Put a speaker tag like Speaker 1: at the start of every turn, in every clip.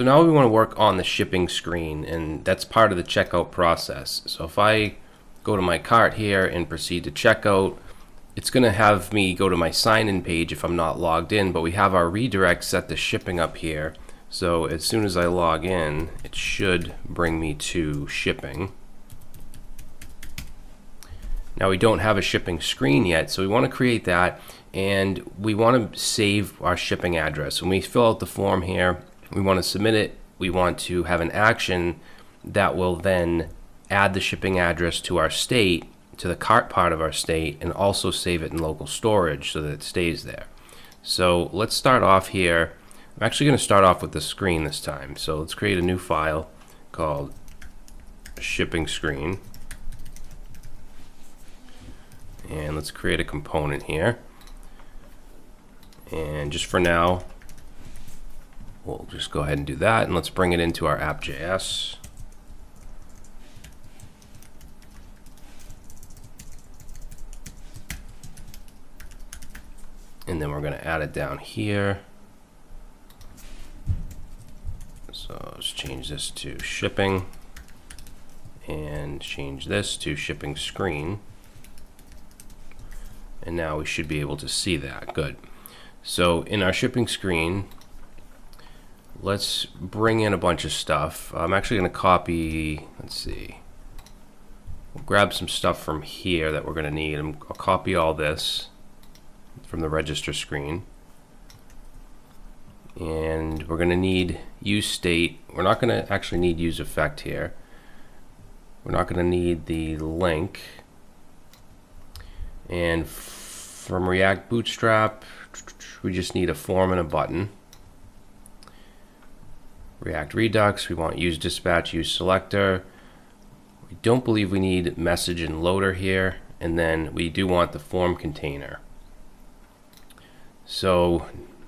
Speaker 1: So now we want to work on the shipping screen, and that's part of the checkout process. So if I go to my cart here and proceed to checkout, it's going to have me go to my sign-in page if I'm not logged in, but we have our redirect set to shipping up here. So as soon as I log in, it should bring me to shipping. Now we don't have a shipping screen yet, so we want to create that, and we want to save our shipping address. When we fill out the form here, we want to submit it. We want to have an action that will then add the shipping address to our state, to the cart part of our state, and also save it in local storage so that it stays there. So let's start off here. I'm actually going to start off with the screen this time. So let's create a new file called shipping screen. And let's create a component here. And just for now, we'll just go ahead and do that. And let's bring it into our app.js. And then we're going to add it down here. So let's change this to shipping and change this to shipping screen. And now we should be able to see that. Good. So in our shipping screen, let's bring in a bunch of stuff. I'm actually going to copy, let's see, we'll grab some stuff from here that we're going to need. I'll copy all this from the register screen. And we're going to need use state. We're not going to actually need use effect here. We're not going to need the link. And from React Bootstrap, we just need a form and a button. React Redux, we want use dispatch, use selector. We don't believe we need message and loader here. And then we do want the form container. So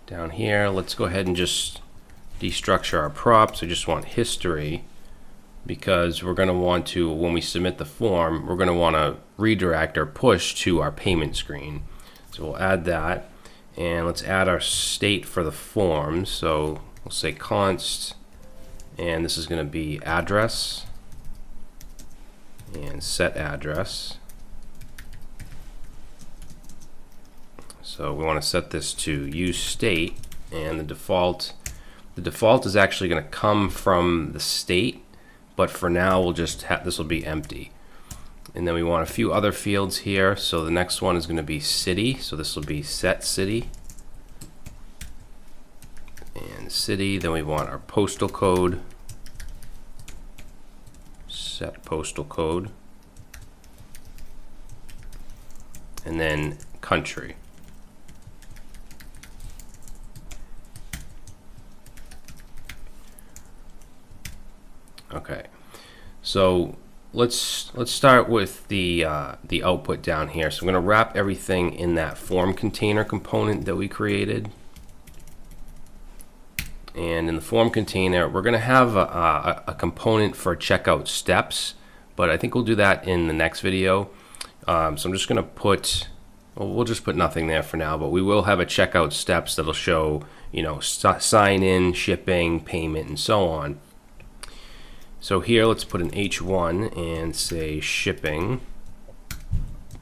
Speaker 1: down here, let's go ahead and just destructure our props. I just want history, because we're going to want to, when we submit the form, we're going to want to redirect or push to our payment screen. So we'll add that, and let's add our state for the form. So we'll say const, and this is going to be address, and set address. So we want to set this to use state, and the default is actually going to come from the state, but for now we'll just have, this will be empty. And then we want a few other fields here. So the next one is going to be city, so this will be set city and city. Then we want our postal code, set postal code, and then country. Okay, so let's start with the output down here. So I'm going to wrap everything in that form container component that we created. And in the form container, we're going to have a component for checkout steps, but I think we'll do that in the next video. So I'm just going to put, well, we'll just put nothing there for now, but we will have a checkout steps that'll show, you know, sign in, shipping, payment, and so on. So here, let's put an H1 and say shipping,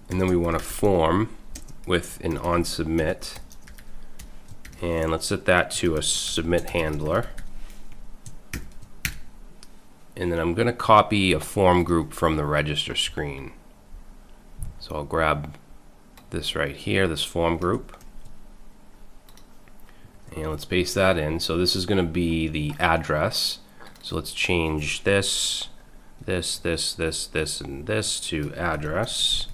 Speaker 1: and then we want a form with an on submit, and let's set that to a submit handler. And then I'm going to copy a form group from the register screen. So I'll grab this right here, this form group, and let's paste that in. So this is going to be the address. So let's change this, and this to address.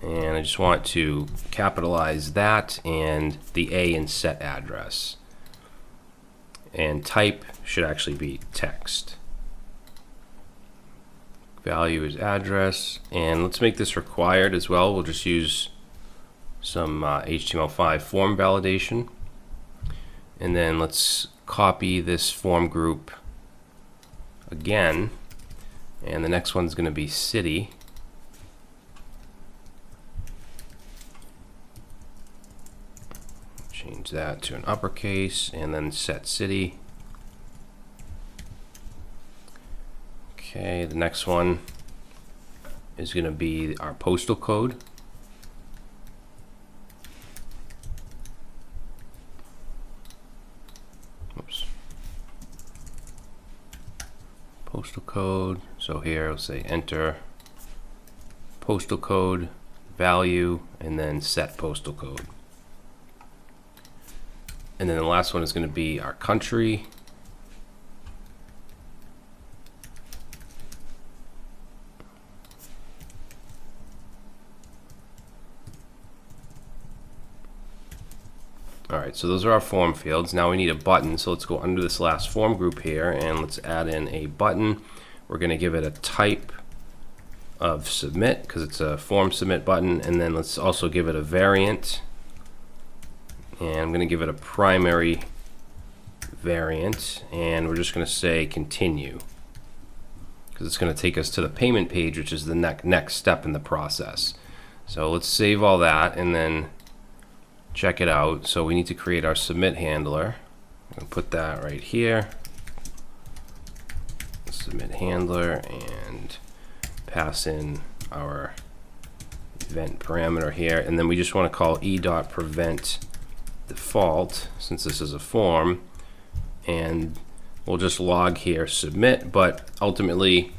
Speaker 1: And I just want to capitalize that and the A in set address. And type should actually be text. Value is address. And let's make this required as well. We'll just use some HTML5 form validation. And then let's copy this form group again, and the next one's going to be city, change that to an uppercase, and then set city, Okay, the next one is going to be our postal code. Oops. Postal code. So here I'll say enter postal code, value, and then set postal code. And then the last one is going to be our country. Alright, so those are our form fields. Now we need a button, so let's go under this last form group here and let's add in a button. We're going to give it a type of submit because it's a form submit button, and then let's also give it a variant, and I'm going to give it a primary variant, and we're just going to say continue because it's going to take us to the payment page, which is the next step in the process. So let's save all that and then check it out. So we need to create our submit handler. I'm going to put that right here, submit handler, and pass in our event parameter here, and then we just want to call e.prevent default since this is a form, and we'll just log here submit, but ultimately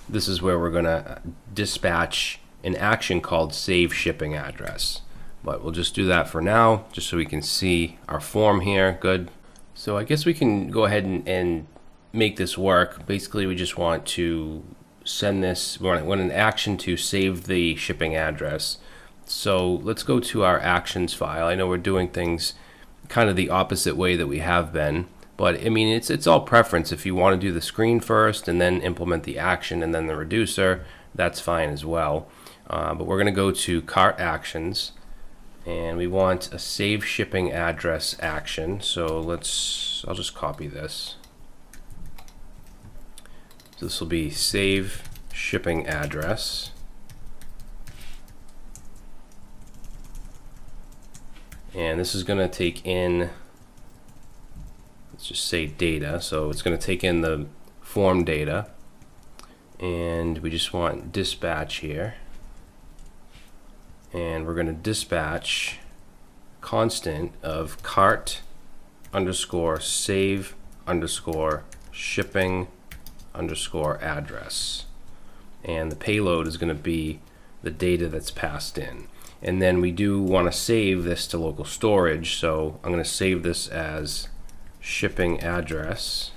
Speaker 1: this is where we're going to dispatch an action called save shipping address. But we'll just do that for now, just so we can see our form here. Good. So I guess we can go ahead and make this work. Basically, we just want to send this, we want an action to save the shipping address. So let's go to our actions file. I know we're doing things kind of the opposite way that we have been, but I mean, it's all preference. If you want to do the screen first and then implement the action and then the reducer, that's fine as well. But we're going to go to cart actions, and we want a save shipping address action. So I'll just copy this. So this will be save shipping address. And this is going to take in, let's just say data. So it's going to take in the form data. And we just want dispatch here. And we're going to dispatch constant of cart underscore save underscore shipping underscore address. And the payload is going to be the data that's passed in. And then we do want to save this to local storage, so I'm going to save this as shipping address.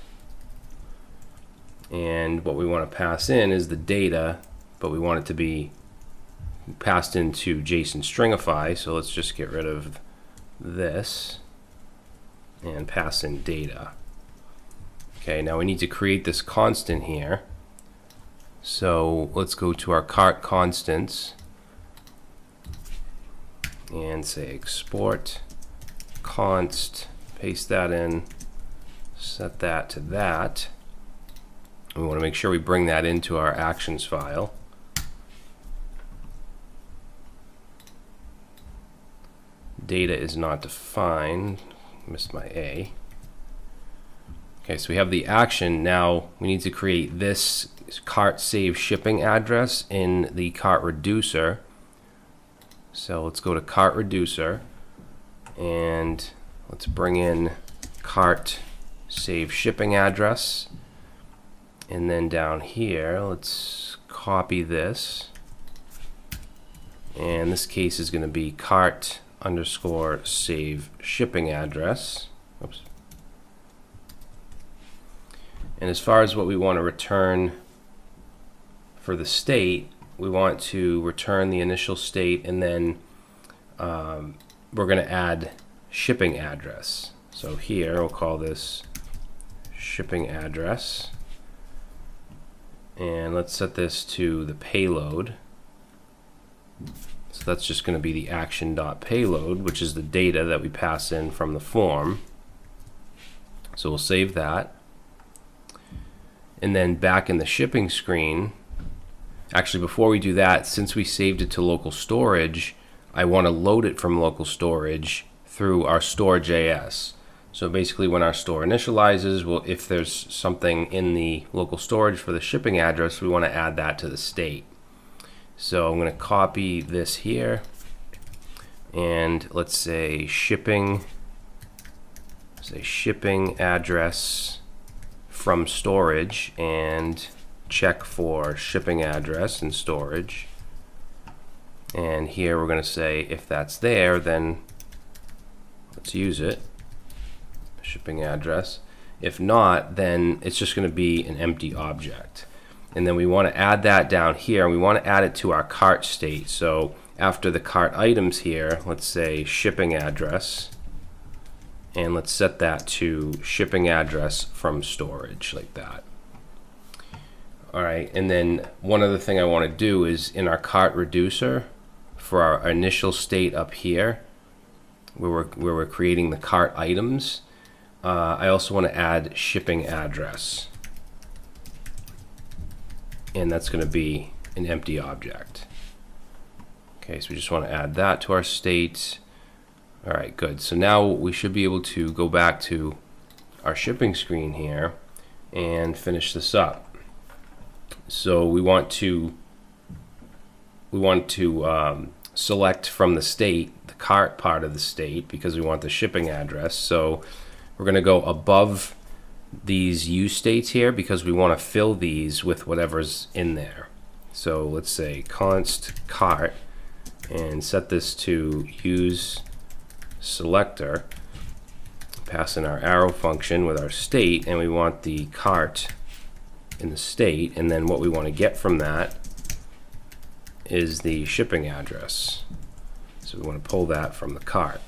Speaker 1: And what we want to pass in is the data, but we want it to be passed into JSON stringify, so let's just get rid of this and pass in data. Okay, now we need to create this constant here. So let's go to our cart constants and say export const, paste that in, set that to that. We want to make sure we bring that into our actions file. Data is not defined, missed my A. Okay, so we have the action. Now we need to create this cart save shipping address in the cart reducer. So let's go to cart reducer and let's bring in cart save shipping address, and then down here let's copy this, and this case is going to be cart underscore save shipping address. Oops. And as far as what we want to return for the state, we want to return the initial state, and then we're going to add shipping address. So here we'll call this shipping address, and let's set this to the payload. So that's just going to be the action.payload, which is the data that we pass in from the form. So we'll save that. And then back in the shipping screen, actually before we do that, since we saved it to local storage, I want to load it from local storage through our store.js. So basically when our store initializes, if there's something in the local storage for the shipping address, we want to add that to the state. So I'm going to copy this here, and let's say shipping address from storage, and check for shipping address in storage. And here we're going to say if that's there, then let's use it, shipping address. If not, then it's just going to be an empty object. And then we want to add that down here, and we want to add it to our cart state. So after the cart items here, let's say shipping address, and let's set that to shipping address from storage, like that. All right, and then one other thing I want to do is in our cart reducer for our initial state up here, where we're creating the cart items, I also want to add shipping address, and that's going to be an empty object. Okay, so we just want to add that to our state. All right, good. So now we should be able to go back to our shipping screen here and finish this up. So we want to select from the state the cart part of the state because we want the shipping address. So we're going to go above these use states here because we want to fill these with whatever's in there. So let's say const cart and set this to use selector, pass in our arrow function with our state, and we want the cart in the state, and then what we want to get from that is the shipping address. So we want to pull that from the cart.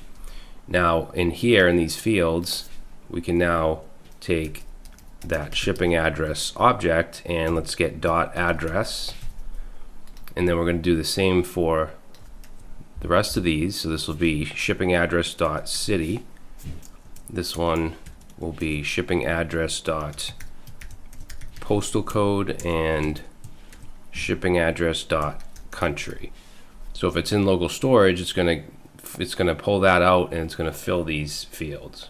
Speaker 1: Now in here in these fields, we can now take that shipping address object and let's get dot address, and then we're going to do the same for the rest of these. So this will be shipping address dot city. This one will be shipping address dot postal code and shipping address dot country. So if it's in local storage, it's going to pull that out and it's going to fill these fields.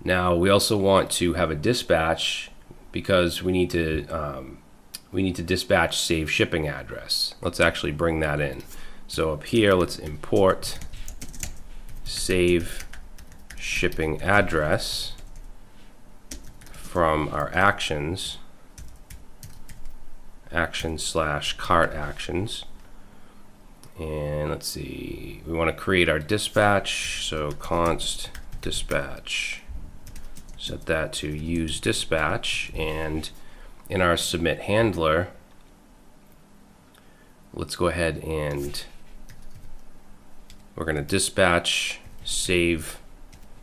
Speaker 1: Now we also want to have a dispatch because we need to dispatch save shipping address. Let's actually bring that in. So up here, let's import save shipping address from our actions slash cart actions. And let's see, we want to create our dispatch. So const dispatch, set that to use dispatch, and in our submit handler, let's go ahead and we're going to dispatch save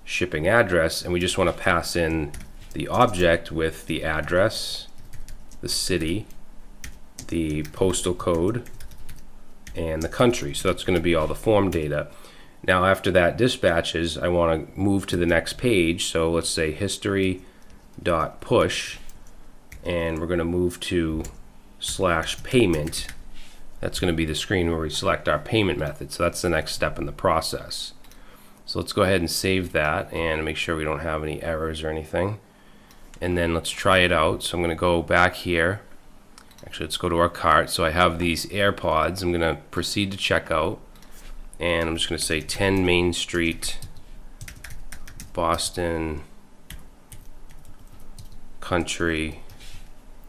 Speaker 1: shipping address, and we just want to pass in the object with the address, the city, the postal code, and the country. So that's going to be all the form data. Now after that dispatches, I want to move to the next page. So let's say history.push, and we're going to move to /payment. That's going to be the screen where we select our payment method. So that's the next step in the process. So let's go ahead and save that and make sure we don't have any errors or anything. And then let's try it out. So I'm going to go back here. Actually, let's go to our cart. So I have these AirPods. I'm going to proceed to checkout. And I'm just going to say 10 Main Street, Boston, country.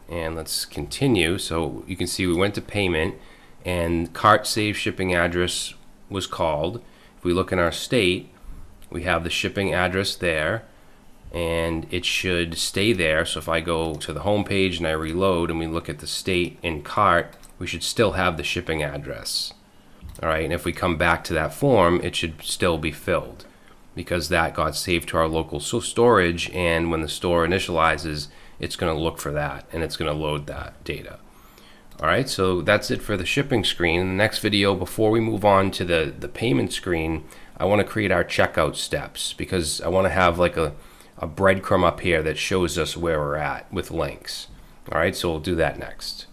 Speaker 1: And let's continue. So you can see we went to payment and cart save shipping address was called. If we look in our state, we have the shipping address there, and it should stay there. So if I go to the home page and I reload and we look at the state in cart, we should still have the shipping address. All right, and if we come back to that form, it should still be filled because that got saved to our local storage, and when the store initializes, it's going to look for that and it's going to load that data. All right, so that's it for the shipping screen. In the next video, before we move on to the payment screen, I want to create our checkout steps because I want to have like a breadcrumb up here that shows us where we're at with links. All right, so we'll do that next.